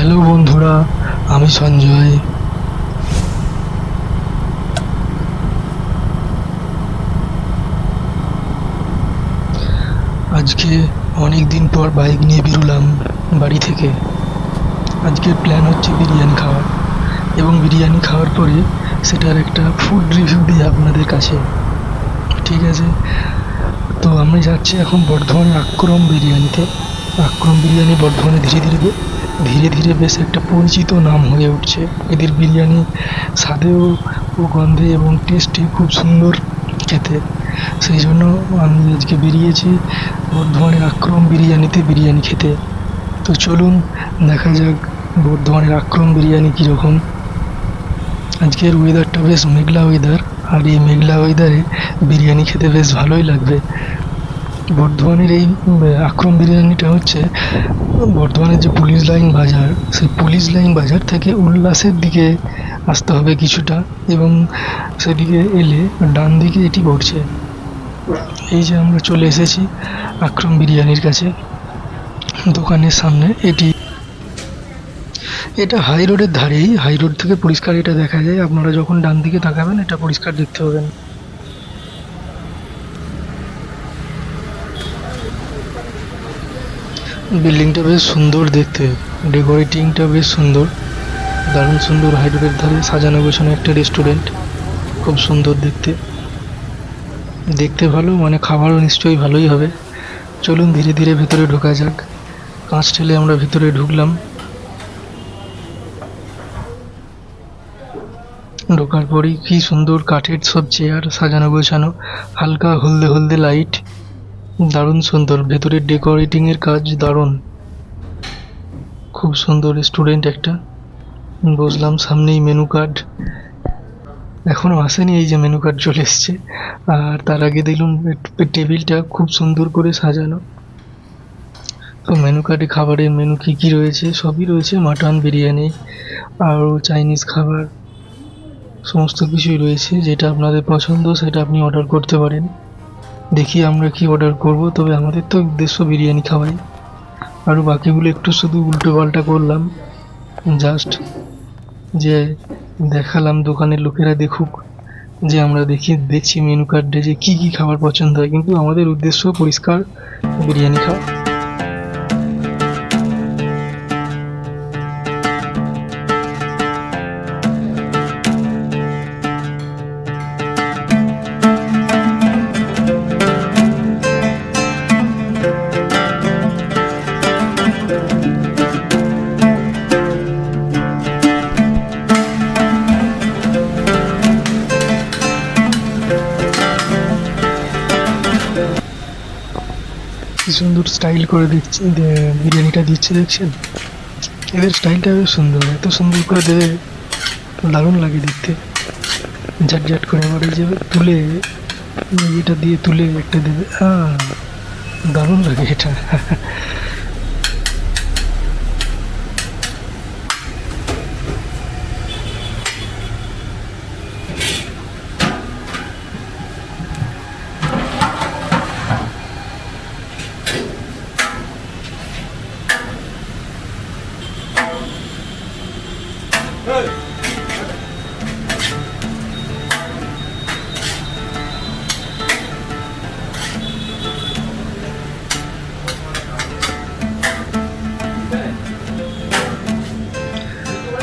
Hello বন্ধুরা, আমি সঞ্জয়। আজকে অনেক দিন পর বাইক নিয়ে বেরোলাম বাড়ি থেকে। আজকের প্ল্যান হচ্ছে বিরিয়ানি খাওয়ার, এবং বিরিয়ানি খাওয়ার পরে সেটার একটা ফুড রিভিউ দিই আপনাদের কাছে। ঠিক আছে, তো আমি যাচ্ছি এখন বর্ধমানের আক্রম বিরিয়ানিতে। আক্রম বিরিয়ানি বর্ধমানে ধীরে ধীরে বেশ একটা পরিচিত নাম হয়ে উঠছে। এদের বিরিয়ানি স্বাদেও ও গন্ধে এবং টেস্টে খুব সুন্দর খেতে। সেই জন্য আমি আজকে বেরিয়েছি বর্ধমানের আক্রম বিরিয়ানিতে বিরিয়ানি খেতে। তো চলুন দেখা যাক বর্ধমানের আক্রম বিরিয়ানি কীরকম। আজকের ওয়েদারটা বেশ মেঘলা ওয়েদার, আর এই মেঘলা ওয়েদারে বিরিয়ানি খেতে বেশ ভালোই লাগবে। বর্ধমানের এই আক্রম বিরিয়ানিটা হচ্ছে বর্ধমানের যে পুলিশ লাইন বাজার, সেই পুলিশ লাইন বাজার থেকে উল্লাসের দিকে আসতে হবে কিছুটা, এবং সেদিকে এলে ডান দিকে এটি পড়ছে। এই যে আমরা চলে এসেছি আক্রম বিরিয়ানির কাছে, দোকানের সামনে। এটা হাই রোডের ধারেই, হাই রোড থেকে পরিষ্কার এটা দেখা যায়। আপনারা যখন ডান দিকে তাকাবেন এটা পরিষ্কার দেখতে পাবেন। বিল্ডিংটা বেশ সুন্দর দেখতে, ডেকোরেটিংটা বেশ সুন্দর, দারুণ সুন্দর। হাই রোডের ধারে সাজানো গোছানো একটা রেস্টুরেন্ট, খুব সুন্দর দেখতে। দেখতে ভালো মানে খাবারও নিশ্চয়ই ভালোই হবে। চলুন ধীরে ধীরে ভেতরে ঢোকা যাক। কাঁচ ঠেলে আমরা ভিতরে ঢুকলাম। ঢোকার পরেই কি সুন্দর কাঠের সব চেয়ার সাজানো গোছানো, হালকা হলদে হলদে লাইট, দারুণ সুন্দর। ভেতরের ডেকোরেটিংয়ের কাজ দারুণ, খুব সুন্দর রেস্টুরেন্ট একটা। বসলাম, সামনেই মেনু কার্ড, এখনও আসেনি, এই যে মেনু কার্ড চলে এসছে। আর তার আগে দেখলাম টেবিলটা খুব সুন্দর করে সাজানো। তো মেনু কার্ডে খাবারের মেনু কী কী রয়েছে, সবই রয়েছে। মাটন, বিরিয়ানি, আরও চাইনিজ খাবার, সমস্ত কিছুই রয়েছে। যেটা আপনাদের পছন্দ সেটা আপনি অর্ডার করতে পারেন। দেখি আমরা কি অর্ডার করব, তবে আমাদের তো উদ্দেশ্য বিরিয়ানি খাওয়াই। আরও বাকিগুলো একটু শুধু উল্টো পাল্টা করলাম, জাস্ট যে দেখালাম দোকানের লোকেরা দেখুক যে আমরা দেখছি মেনু কার্ডে যে কী কী খাবার পছন্দ হয়, কিন্তু আমাদের উদ্দেশ্য পরিষ্কার বিরিয়ানি খাওয়া। কি সুন্দর স্টাইল করে দিচ্ছে বিরিয়ানিটা দিচ্ছে, দেখছেন? এদের স্টাইলটা বেশ সুন্দর, এত সুন্দর করে দেবে, দারুণ লাগে দেখতে। ঝাট ঝাট করে আবার এই যে তুলে, এটা দিয়ে তুলে একটা দেবে, দারুণ লাগে এটা।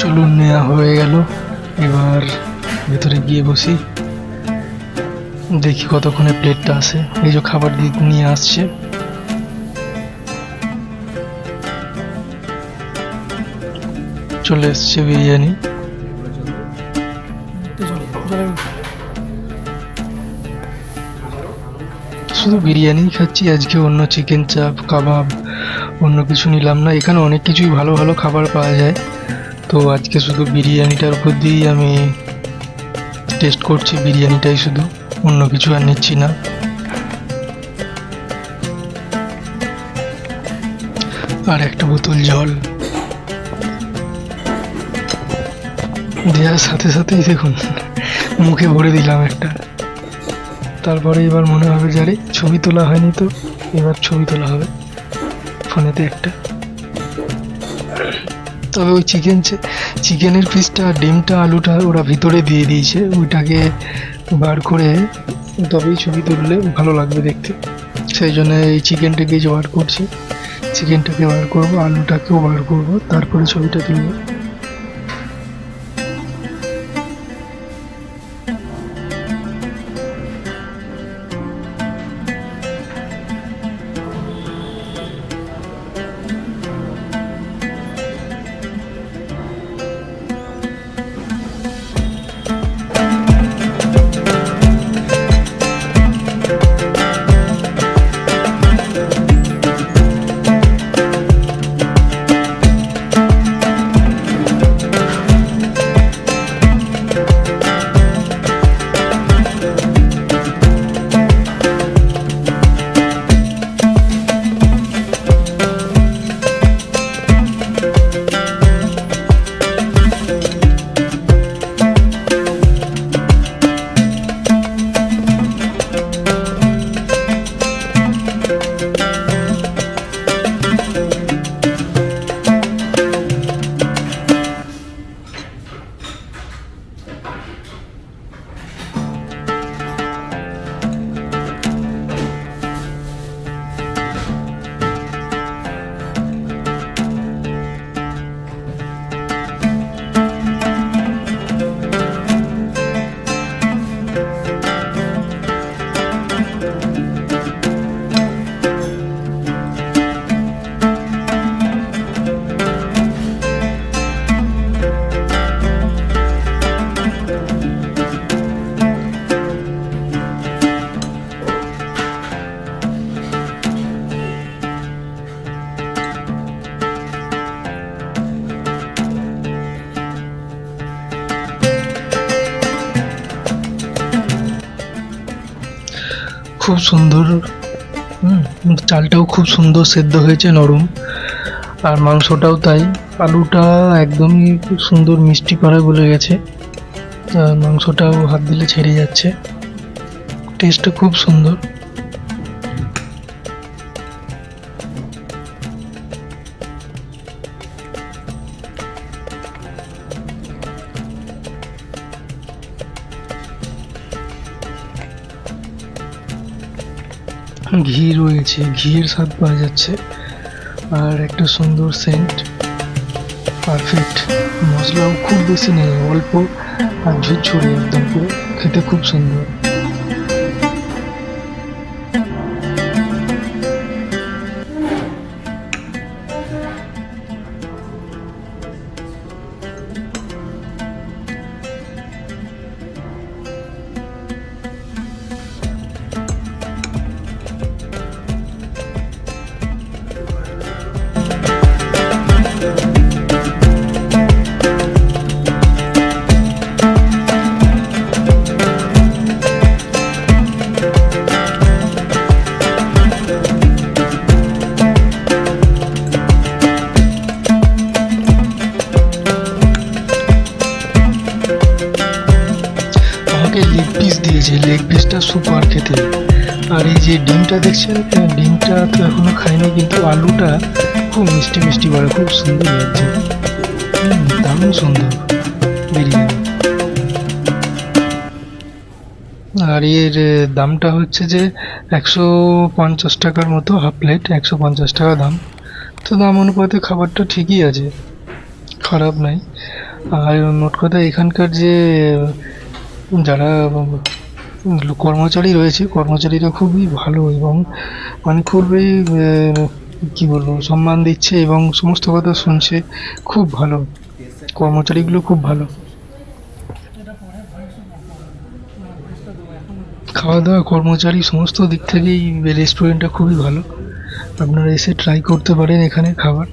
চলুন, নেওয়া হয়ে গেল, এবার ভেতরে গিয়ে বসি, দেখি কতক্ষণে প্লেটটা আসে। এই যে খাবার নিয়ে আসছে, চলে এসছে বিরিয়ানি। শুধু বিরিয়ানি খাচ্ছি আজকে, অন্য চিকেন চাপ, কাবাব, অন্য কিছু নিলাম না। এখানে অনেক কিছুই ভালো ভালো খাবার পাওয়া যায়, তো আজকে শুধু বিরিয়ানিটার উপর দিয়েই আমি টেস্ট করছি, বিরিয়ানিটাই শুধু, অন্য কিছু আর নিচ্ছি না। আর একটা বোতল জল দেওয়ার সাথে সাথেই দেখুন মুখে ভরে দিলাম একটা। তারপরে এবার মনে হবে যে আরে ছবি তোলা হয়নি, তো এবার ছবি তোলা হবে ফোনেতে একটা। তবে ওই চিকেনের পিসটা, ডিমটা, আলুটা ওরা ভিতরে দিয়ে দিয়েছে, ওইটাকে বার করে তবেই ছবি তুললে ভালো লাগবে দেখতে। সেই জন্য এই চিকেনটাকে যে বার করছি, চিকেনটাকে বার করবো, আলুটাকেও বার করবো, তারপরে ছবিটা তুলবো। খুব সুন্দর, চালটাও খুব সুন্দর সেদ্ধ হয়েছে, নরম। আর মাংসটাও তাই, আলুটা একদমই খুব সুন্দর মিষ্টি পাড়ায় বলে গেছে। আর মাংসটাও হাত দিলে ছেড়ে যাচ্ছে, টেস্টটা খুব সুন্দর। ঘি রয়েছে, ঘিয়ের স্বাদ পাওয়া যাচ্ছে, আর একটা সুন্দর সেন্ট, পারফেক্ট। মশলাও খুব বেশি নেই, অল্প, আর ঝুরঝুরে একদম পুরো, খেতে খুব সুন্দর। আমাকে লেগ পিস দিয়েছে, লেগ পিসটা সুপার খেতে। আর এই যে ডিমটা দেখছেন, ডিমটা তো এখনো খাইনি, কিন্তু আলুটা খুব মিষ্টি মিষ্টি বলে, খুব সুন্দর লাগছে, দারুণ সুন্দর বিরিয়ানি। আর এর দামটা হচ্ছে যে 150 টাকার মতো, হাফ প্লেট 150 টাকা দাম। তো দাম অনুপাতে খাবারটা ঠিকই আছে, খারাপ নাই। আর মোট কথা এখানকার যে যারা কর্মচারী রয়েছে, কর্মচারীরা খুবই ভালো, এবং মানে খুবই কি বলবো, সম্মান দিচ্ছে এবং সমস্ত কথা শুনছে, খুব ভালো, কর্মচারীগুলো খুব ভালো। খাওয়া দাওয়া, কর্মচারী, সমস্ত দিক থেকেই রেস্টুরেন্টটা খুবই ভালো। আপনারা এসে ট্রাই করতে পারেন এখানে খাবার।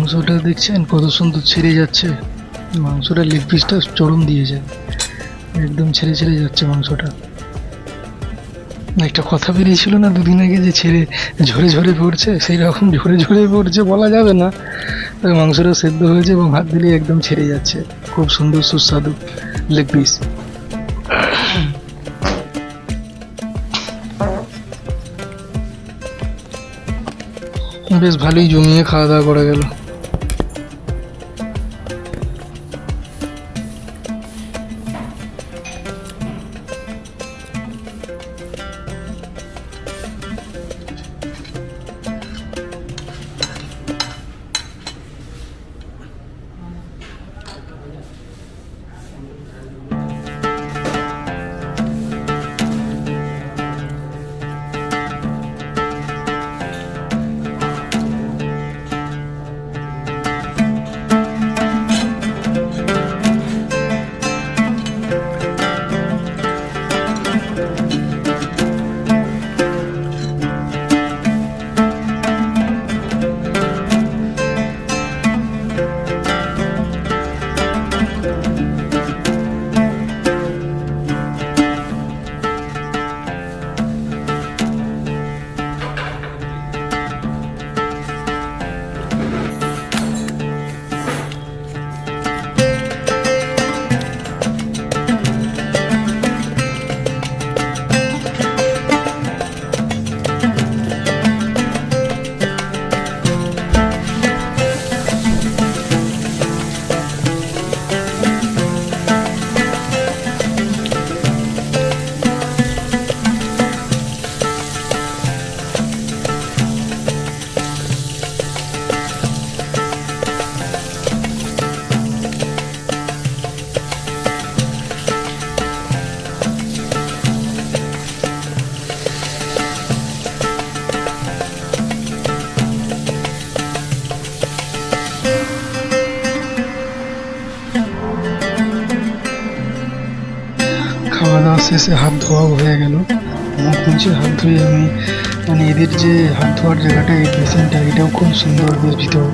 মাংসটা দেখছেন কত সুন্দর ছেড়ে যাচ্ছে, মাংসটা লেগ পিসটা চরম দিয়েছে, একদম ছেড়ে ছেড়ে যাচ্ছে মাংসটা। একটা কথা বেরিয়েছিল না দুদিন আগে যে ছেড়ে ঝরে ঝরে পড়ছে, সেই রকম ঝরে ঝরে পড়ছে বলা যাবে না, তবে মাংসটা সেদ্ধ হয়েছে এবং হাত দিলে একদম ছেড়ে যাচ্ছে। খুব সুন্দর সুস্বাদু লেগ পিস। বেশ ভালোই জমিয়ে খাওয়া দাওয়া করা গেল। খাওয়া দাওয়া শেষে হাত ধোয়াও হয়ে গেল, মুখ মুছে হাত ধুয়ে আমি মানে এদের যে হাত ধোয়ার জায়গাটা, এই বেসিনটা, এটাও খুব সুন্দর বেশ ভিতর,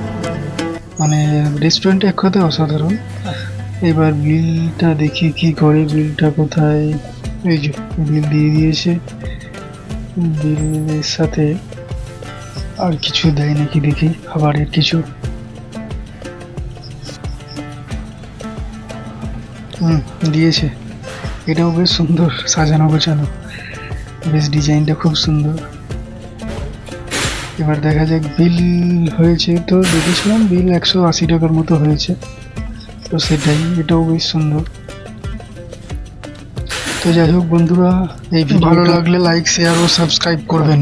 মানে রেস্টুরেন্টটা এক কথায় অসাধারণ। এবার বিলটা দেখি কি করে, বিলটা কোথায়, এই যে বিল দিয়ে দিয়েছে, বিলের সাথে আর কিছু দেয় নাকি দেখি, খাবারের কিছু, দিয়েছে। এটাও বেশ সুন্দর সাজানো গোছানো, বেশ ডিজাইনটা খুব সুন্দর। এবার দেখা যাক বিল হয়েছে, তো দেখেছিলাম বিল 180 টাকার মতো হয়েছে, তো সেটাই, এটাও বেশ সুন্দর। তো যাই হোক বন্ধুরা, এই ভিডিও ভালো লাগলে লাইক, শেয়ার ও সাবস্ক্রাইব করবেন।